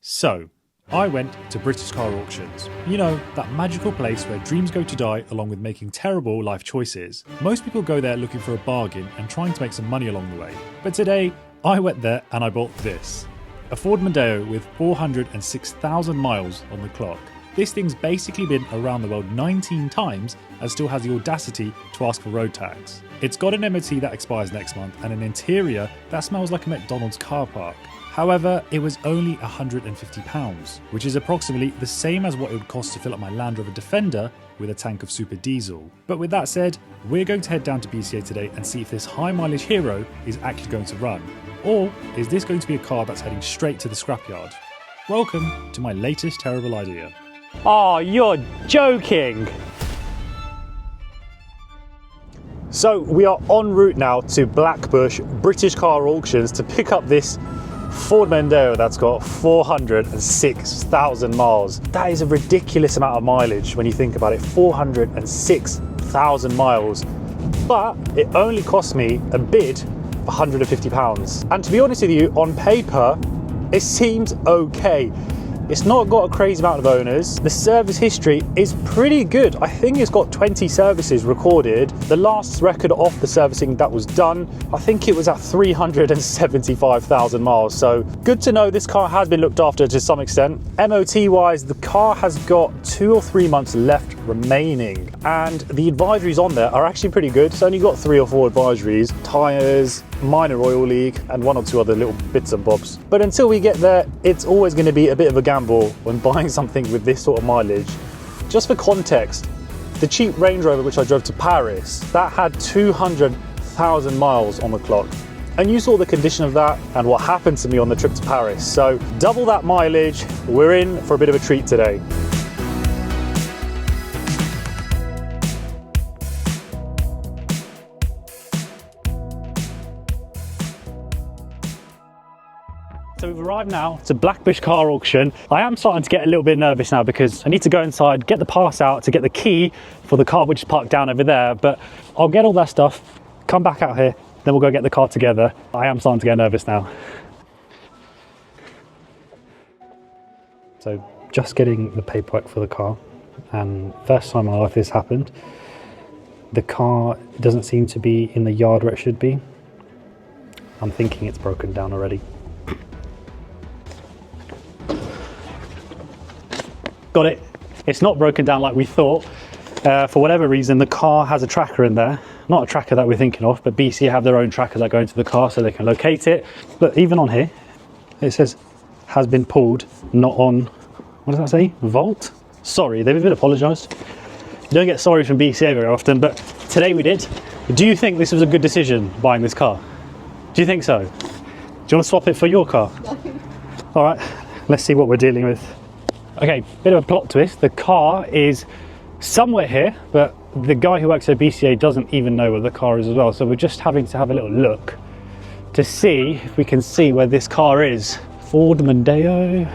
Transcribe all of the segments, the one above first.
So, I went to British car auctions. You know, that magical place where dreams go to die along with making terrible life choices. Most people go there looking for a bargain and trying to make some money along the way. But today, I went there and I bought this. A Ford Mondeo with 406,000 miles on the clock. This thing's basically been around the world 19 times and still has the audacity to ask for road tax. It's got an MOT that expires next month and an interior that smells like a McDonald's car park. However, it was only £150, which is approximately the same as what it would cost to fill up my Land Rover Defender with a tank of super diesel. But with that said, we're going to head down to BCA today and see if this high mileage hero is actually going to run. Or is this going to be a car that's heading straight to the scrapyard? Welcome to my latest terrible idea. Oh, you're joking! So we are en route now to Blackbush British Car Auctions to pick up this Ford Mondeo that's got 406,000 miles. That is a ridiculous amount of mileage when you think about it, 406,000 miles. But it only cost me a bid of £150. And to be honest with you, on paper, it seems okay. It's not got a crazy amount of owners. The service history is pretty good. I think it's got 20 services recorded. The last record of the servicing that was done, I think it was at 375,000 miles. So good to know this car has been looked after to some extent. MOT wise, the car has got 2 or 3 months left remaining. And the advisories on there are actually pretty good. It's only got 3 or 4 advisories, tyres, minor oil leak, and 1 or 2 other little bits and bobs. But until we get there, it's always going to be a bit of a gamble when buying something with this sort of mileage. Just for context, the cheap Range Rover which I drove to Paris, that had 200,000 miles on the clock. And you saw the condition of that and what happened to me on the trip to Paris. So double that mileage, we're in for a bit of a treat today. So we've arrived now to Blackbush Car Auction. I am starting to get a little bit nervous now because I need to go inside, get the pass out to get the key for the car which is parked down over there. But I'll get all that stuff, come back out here, then we'll go get the car together. I am starting to get nervous now. So just getting the paperwork for the car, and first time in my life this happened. The car doesn't seem to be in the yard where it should be. I'm thinking it's broken down already. Got it. It's not broken down like we thought. For whatever reason, the car has a tracker in there. Not a tracker that we're thinking of, but BC have their own trackers that go into the car so they can locate it. But even on here, it says, has been pulled, not on, what does that say? Vault? Sorry, they've a bit apologised. You don't get sorry from BCA very often, but today we did. Do you think this was a good decision, buying this car? Do you think so? Do you want to swap it for your car? No. All right, let's see what we're dealing with. Okay, bit of a plot twist. The car is somewhere here, but the guy who works at BCA doesn't even know where the car is as well. So we're just having to have a little look to see if we can see where this car is. Ford Mondeo.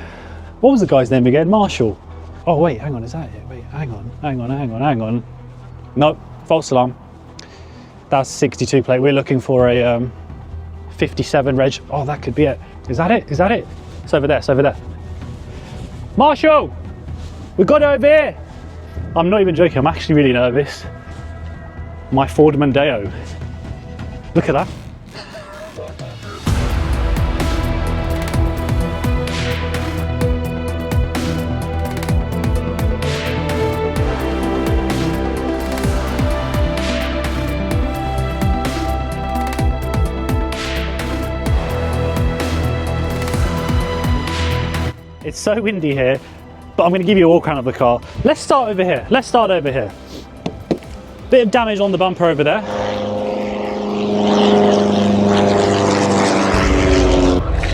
What was the guy's name again? Marshall. Oh wait, hang on, is that it? Wait, hang on. Nope, false alarm. That's 62 plate. We're looking for a 57 reg. Oh, that could be it. Is that it? Is that it? It's over there, it's over there. Marshall, we got it over here. I'm not even joking, I'm actually really nervous. My Ford Mondeo. Look at that. It's so windy here, but I'm going to give you a walk around of the car. Let's start over here. Bit of damage on the bumper over there.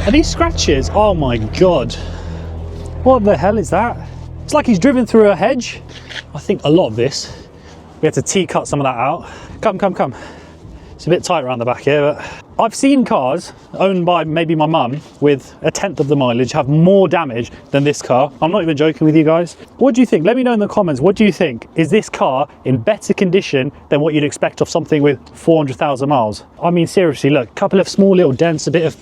Are these scratches? Oh my God. What the hell is that? It's like he's driven through a hedge. I think a lot of this, we had to T-cut some of that out. Come. It's a bit tight around the back here, but I've seen cars owned by maybe my mum with 1/10 of the mileage have more damage than this car. I'm not even joking with you guys. What do you think? Let me know in the comments. What do you think? Is this car in better condition than what you'd expect of something with 400,000 miles? I mean, seriously, look, a couple of small little dents, a bit of...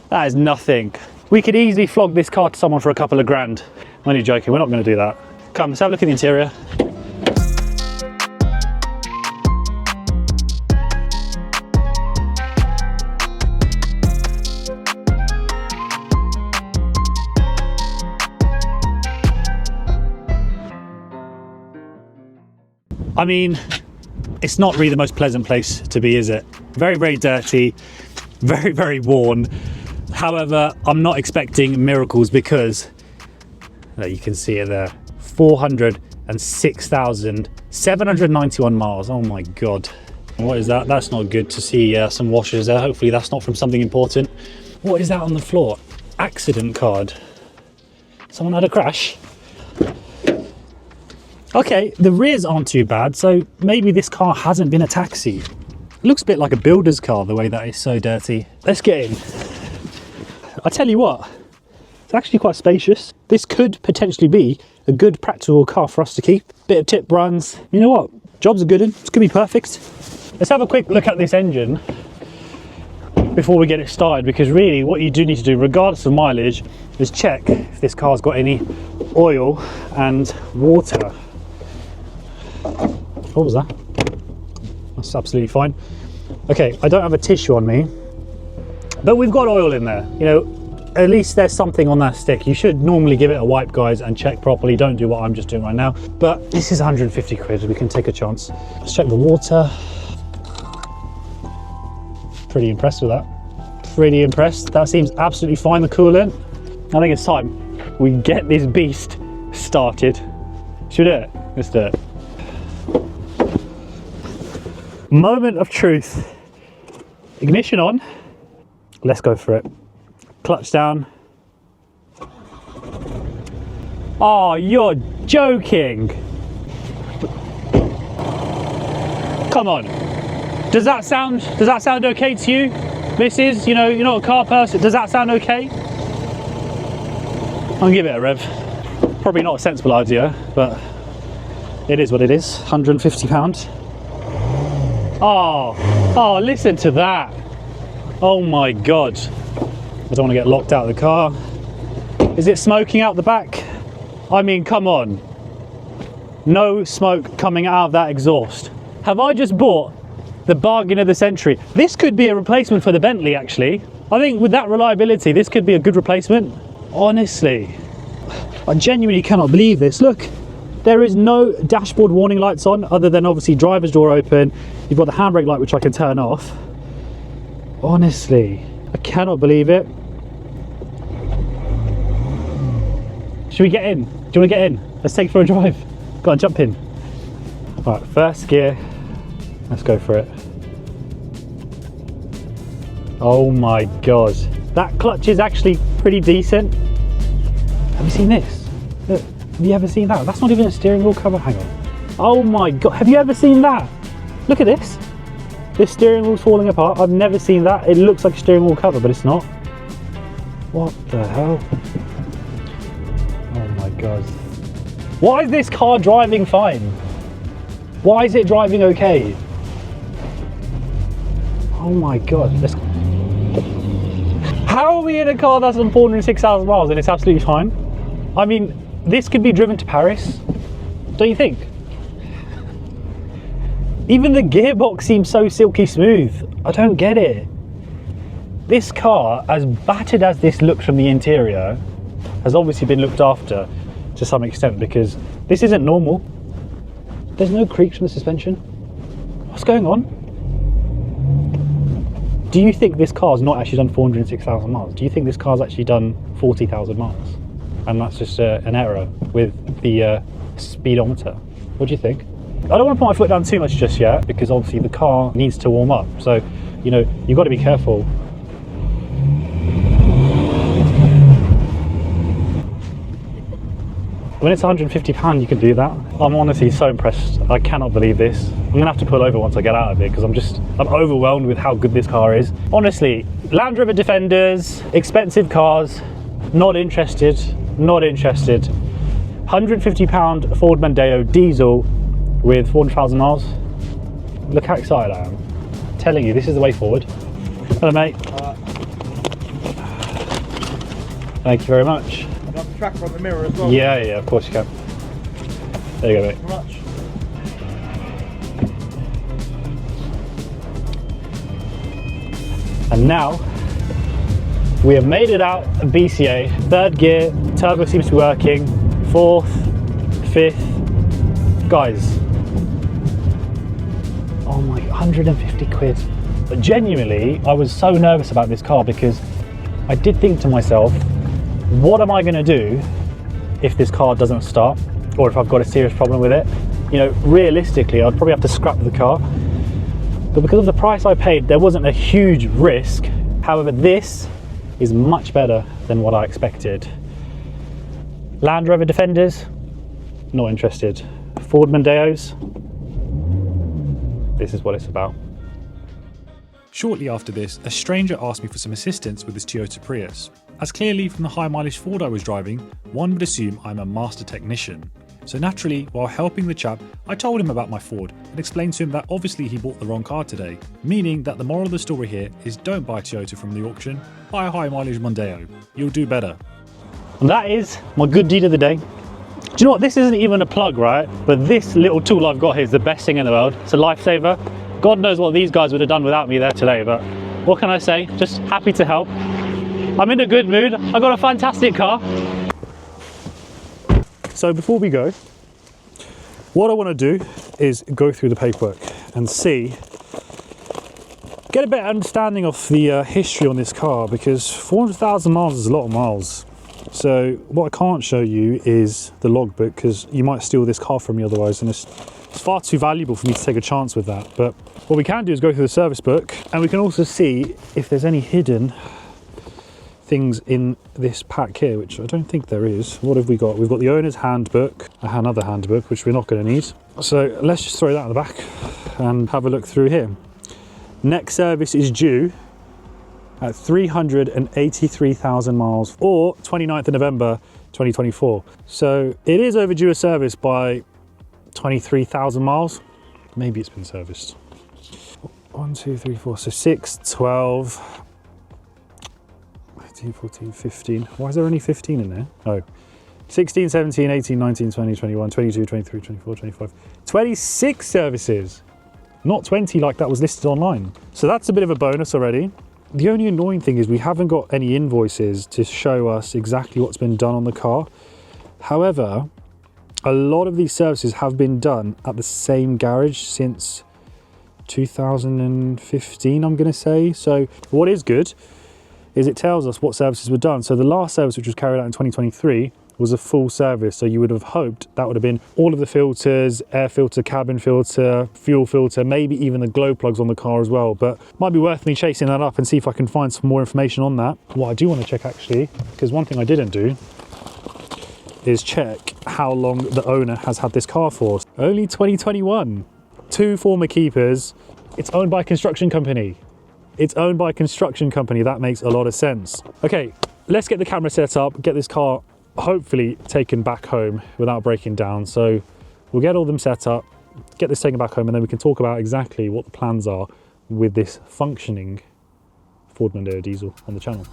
That is nothing. We could easily flog this car to someone for a couple of grand. I'm only joking, we're not going to do that. Come, let's have a look at the interior. I mean, it's not really the most pleasant place to be, is it? Very, very dirty, very, very worn. However, I'm not expecting miracles because you can see it there, 406,791 miles. Oh my God. What is that? That's not good to see some washers there. Hopefully that's not from something important. What is that on the floor? Accident card. Someone had a crash. Okay, the rears aren't too bad, so maybe this car hasn't been a taxi. It looks a bit like a builder's car, the way that it's so dirty. Let's get in. I tell you what, it's actually quite spacious. This could potentially be a good practical car for us to keep. Bit of tip runs. You know what? Job's a good one. It's gonna be perfect. Let's have a quick look at this engine before we get it started, because really what you do need to do, regardless of mileage, is check if this car's got any oil and water. What was that? That's absolutely fine. Okay, I don't have a tissue on me, but we've got oil in there. You know, at least there's something on that stick. You should normally give it a wipe, guys, and check properly. Don't do what I'm just doing right now. But this is 150 quid. We can take a chance. Let's check the water. Pretty impressed with that. Pretty impressed. That seems absolutely fine. The coolant. I think it's time we get this beast started. Should we do it? Let's do it. Moment of truth. Ignition on. Let's go for it. Clutch down. Oh, you're joking. Come on. Does that sound okay to you, Mrs.? You know, you're not a car person. Does that sound okay? I'll give it a rev. Probably not a sensible idea, but it is what it is. £150. Oh, listen to that. Oh my God. I don't want to get locked out of the car. Is it smoking out the back? I mean, come on. No smoke coming out of that exhaust. Have I just bought the bargain of the century? This could be a replacement for the Bentley, actually. I think with that reliability, this could be a good replacement. Honestly, I genuinely cannot believe this. Look, there is no dashboard warning lights on, other than obviously driver's door open. You've got the handbrake light, which I can turn off. Honestly, I cannot believe it. Should we get in? Do you want to get in? Let's take it for a drive. Go on, jump in. Right, first gear. Let's go for it. Oh my God. That clutch is actually pretty decent. Have you seen this? Look, have you ever seen that? That's not even a steering wheel cover. Hang on. Oh my God. Have you ever seen that? Look at this. This steering wheel's falling apart. I've never seen that. It looks like a steering wheel cover, but it's not. What the hell? Oh my God. Why is this car driving fine? Why is it driving okay? Oh my God. How are we in a car that's on 406,000 miles and it's absolutely fine? I mean, this could be driven to Paris, don't you think? Even the gearbox seems so silky smooth. I don't get it. This car, as battered as this looks from the interior, has obviously been looked after to some extent, because this isn't normal. There's no creaks from the suspension. What's going on? Do you think this car's not actually done 406,000 miles? Do you think this car's actually done 40,000 miles? And that's just an error with the speedometer? What do you think? I don't want to put my foot down too much just yet, because obviously the car needs to warm up. So, you know, you've got to be careful. When it's £150, you can do that. I'm honestly so impressed. I cannot believe this. I'm gonna have to pull over once I get out of it, because I'm overwhelmed with how good this car is. Honestly, Land Rover Defenders, expensive cars, not interested, not interested. £150 Ford Mondeo diesel with 400,000 miles. Look how excited I am. I'm telling you, this is the way forward. Hello, mate. Thank you very much. I've got the tracker on the mirror as well. Yeah, yeah, of course you can. There you go, mate. Thank you very much. And now we have made it out of BCA. Third gear, turbo seems to be working. Fourth, fifth. Guys, oh my, 150 quid. But genuinely, I was so nervous about this car because I did think to myself, what am I going to do if this car doesn't start, or if I've got a serious problem with it? You know, realistically, I'd probably have to scrap the car. But because of the price I paid, there wasn't a huge risk. However, this is much better than what I expected. Land Rover Defenders, not interested. Ford Mondeos, this is what it's about. Shortly after this, a stranger asked me for some assistance with his Toyota Prius. As clearly from the high mileage Ford I was driving, one would assume I'm a master technician. So naturally, while helping the chap, I told him about my Ford and explained to him that obviously he bought the wrong car today. Meaning that the moral of the story here is don't buy a Toyota from the auction, buy a high mileage Mondeo. You'll do better. And that is my good deed of the day. Do you know what, this isn't even a plug, right? But this little tool I've got here is the best thing in the world. It's a lifesaver. God knows what these guys would have done without me there today, but what can I say? Just happy to help. I'm in a good mood. I got a fantastic car. So before we go, what I want to do is go through the paperwork and see, get a better understanding of the history on this car, because 400,000 miles is a lot of miles. So what I can't show you is the logbook, because you might steal this car from me otherwise, and it's far too valuable for me to take a chance with that. But what we can do is go through the service book, and we can also see if there's any hidden things in this pack here, which I don't think there is. What have we got? We've got the owner's handbook, another handbook, which we're not going to need. So let's just throw that in the back and have a look through here. Next service is due at 383,000 miles, or 29th of November 2024. So it is overdue a service by 23,000 miles. Maybe it's been serviced. 1, 2, 3, 4, so 6, 12, 13, 14, 15. Why is there only 15 in there? Oh, 16, 17, 18, 19, 20, 21, 22, 23, 24, 25, 26 services. Not 20 like that was listed online. So that's a bit of a bonus already. The only annoying thing is we haven't got any invoices to show us exactly what's been done on the car. However, a lot of these services have been done at the same garage since 2015, I'm going to say. So what is good is it tells us what services were done. So the last service, which was carried out in 2023, was a full service. So you would have hoped that would have been all of the filters, air filter, cabin filter, fuel filter, maybe even the glow plugs on the car as well. But might be worth me chasing that up and see if I can find some more information on that. What I do want to check actually, because one thing I didn't do is check how long the owner has had this car for. Only 2021. 2 former keepers. It's owned by a construction company. It's owned by a construction company. That makes a lot of sense. Okay, let's get the camera set up, get this car hopefully taken back home without breaking down. So we'll get all them set up, get this taken back home, and then we can talk about exactly what the plans are with this functioning Ford Mondeo diesel on the channel.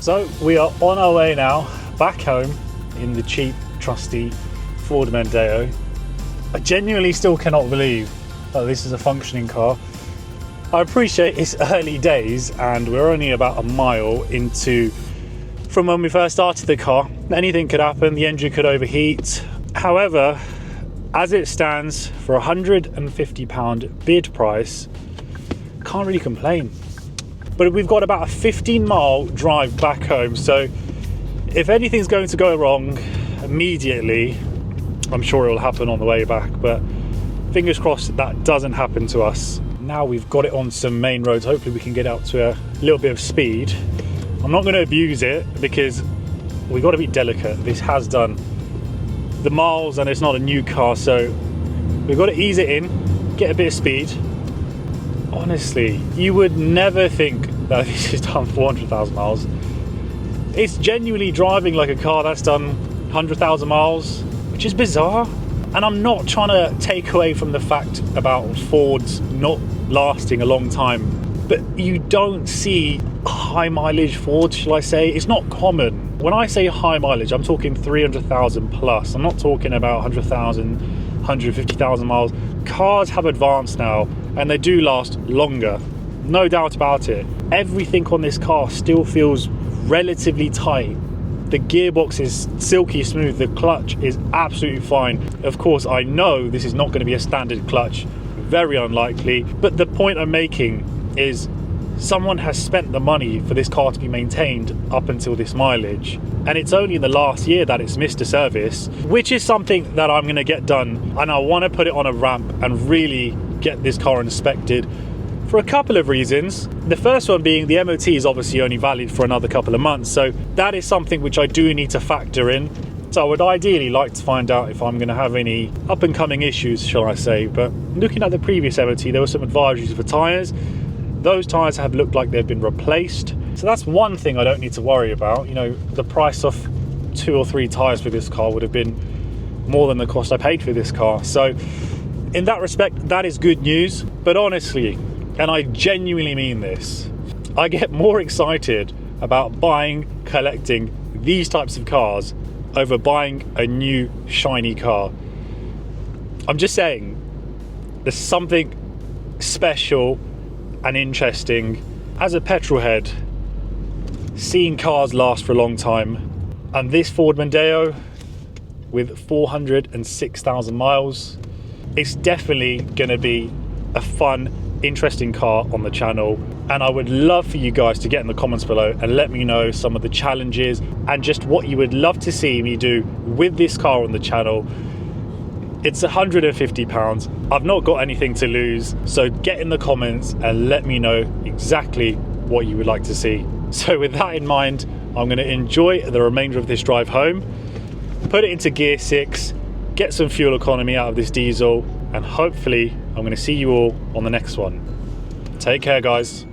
So we are on our way now back home in the cheap, trusty Ford Mondeo. I genuinely still cannot believe that this is a functioning car. I appreciate it's early days and we're only about a mile into from when we first started the car. Anything could happen, the engine could overheat. However, as it stands, for a £150 bid price, can't really complain. But we've got about a 15-mile drive back home, so if anything's going to go wrong immediately, I'm sure it will happen on the way back, but fingers crossed that doesn't happen to us. Now we've got it on some main roads, hopefully we can get out to a little bit of speed. I'm not going to abuse it because we've got to be delicate. This has done the miles and it's not a new car, so we've got to ease it in, get a bit of speed. Honestly, you would never think that this has done 400,000 miles. It's genuinely driving like a car that's done 100,000 miles, which is bizarre. And I'm not trying to take away from the fact about Fords not lasting a long time, but you don't see high mileage Ford, shall I say. It's not common. When I say high mileage, I'm talking 300,000 plus. I'm not talking about 100,000, 150,000 miles. Cars have advanced now and they do last longer. No doubt about it. Everything on this car still feels relatively tight. The gearbox is silky smooth. The clutch is absolutely fine. Of course, I know this is not going to be a standard clutch. Very unlikely. But the point I'm making is someone has spent the money for this car to be maintained up until this mileage. And it's only in the last year that it's missed a service, which is something that I'm going to get done. And I want to put it on a ramp and really get this car inspected for a couple of reasons. The first one being the MOT is obviously only valid for another couple of months, so that is something which I do need to factor in. So I would ideally like to find out if I'm going to have any up and coming issues, shall I say. But looking at the previous MOT, there were some advisories for tyres. Those tyres have looked like they've been replaced, so that's one thing I don't need to worry about. You know, the price of 2 or 3 tyres for this car would have been more than the cost I paid for this car. So in that respect, that is good news. But honestly, and I genuinely mean this, I get more excited about buying, collecting these types of cars over buying a new shiny car. I'm just saying, there's something special and interesting as a petrol head, seeing cars last for a long time. And this Ford Mondeo with 406,000 miles, it's definitely going to be a fun, interesting car on the channel. And I would love for you guys to get in the comments below and let me know some of the challenges and just what you would love to see me do with this car on the channel. It's £150. I've not got anything to lose, so get in the comments and let me know exactly what you would like to see. So with that in mind, I'm going to enjoy the remainder of this drive home, put it into gear 6, get some fuel economy out of this diesel, and hopefully I'm going to see you all on the next one. Take care, guys.